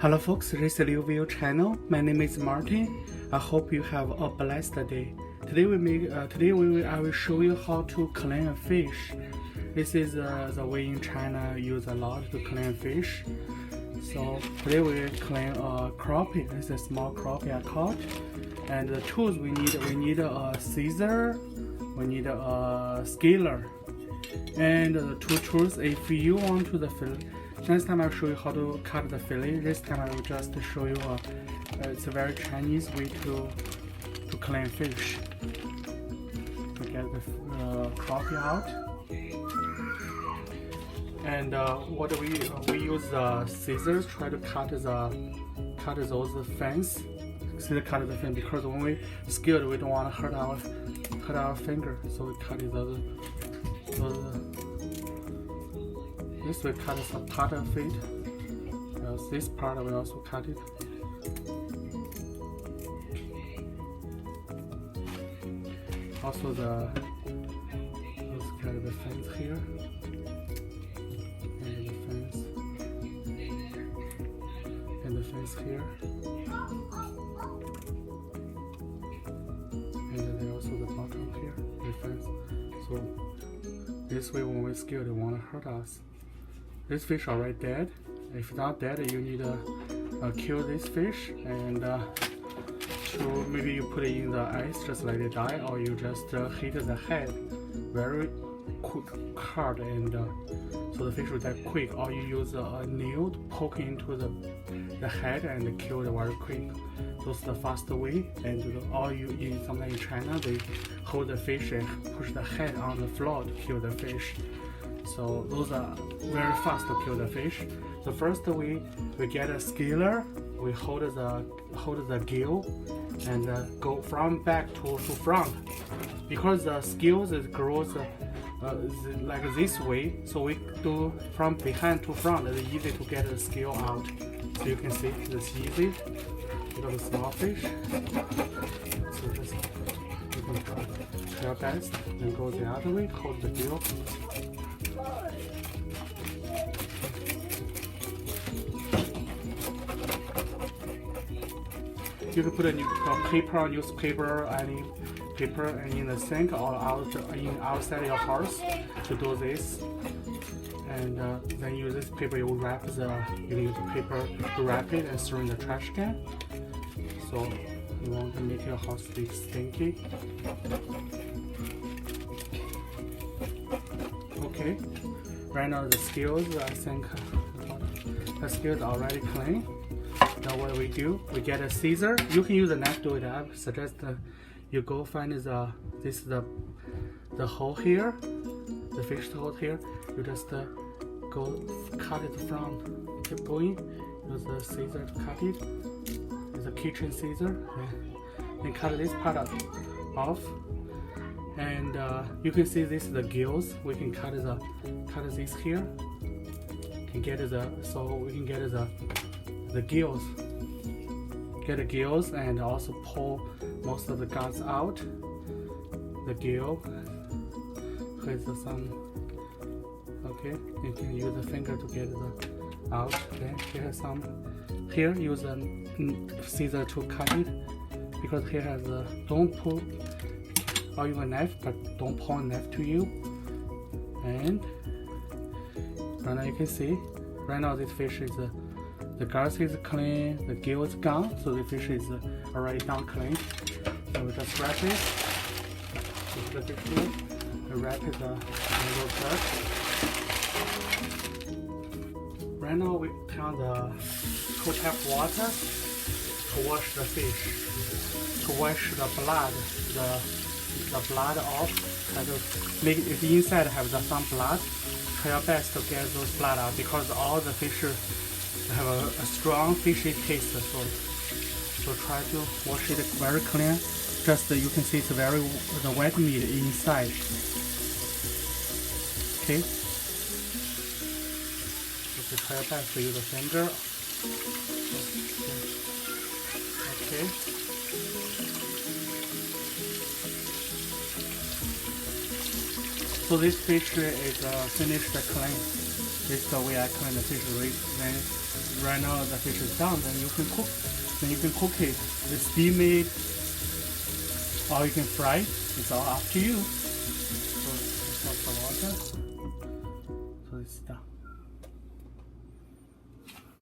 Hello folks, this is Liu View channel. My name is Martin. I hope you have a blessed day. Today I will show you how to clean a fish. This is the way in China use a lot to clean fish. So today we clean a crappie. This is a small crappie I caught. And the tools we need a scissor, we need a scaler, and the two tools. If you want to the fillet, next time I'll show you how to cut the fillet. This time I will just show you it's a very Chinese way to clean fish. To get the crappie out. And what we use scissors try to cut those fins. Scissors cut the fin because when we scale, we don't want to hurt our finger, so we cut those. This we cut some part of it. This part we also cut it. Also let's cut the fins here. And the fins here. And then also the bottom here, the fins. So this way when we scale, they won't hurt us. This fish already dead. If not dead, you need to kill this fish and maybe you put it in the ice just let it die, or you just hit the head very hard, and so the fish will die quick. Or you use a nail to poke into the head and kill it very quick. Those are the fast way. And or you in somewhere in China, they hold the fish and push the head on the floor to kill the fish. So those are very fast to kill the fish. The first we get a scaler. We hold the gill and go from back to front. Because the scales grows like this way, so we do from behind to front. It's easy to get the scale out. So you can see it's easy. You got a small fish. So just you can try your best and go the other way. Hold the gill. You can put a paper, newspaper, any paper, and in the sink or outside your house to do this. And then use this paper. You need the paper to wrap it and throw in the trash can. So you want to make your house stinky. Okay. Right now the scales, I think the scales are already clean. Now what we do, we get a scissor. You can use a knife to do it. I suggest you go find the hole here, the fish hole here. You just go cut it from. Keep going. Use the scissor to cut it. It's a kitchen scissor. And cut this part off. And you can see this is the gills. We can cut this here. We can get the gills. Get the gills and also pull most of the guts out. The gill with some. Okay, you can use the finger to get it out. Okay, here's some. Here use a scissor to cut it because here has a don't pull. Or use a knife, but don't point a knife to you. And right now you can see. Right now this fish is the guts is clean, the gill is gone, so the fish is already done clean. So we just wrap it. The fish here. We wrap it a little cut. Right now we turn the cold tap water to wash the fish, to wash the blood, the blood off. Try to make it inside have some blood. Try your best to get those blood out because all the fish have a strong fishy taste. So try to wash it very clean. Just you can see it's the wet meat inside. Okay. So try your best to use the finger. Okay. So this fish is finished clean. This is the way I clean the fish. Then right now the fish is done. Then you can cook. Then you can cook it. Steam it, or you can fry it. It's all up to you.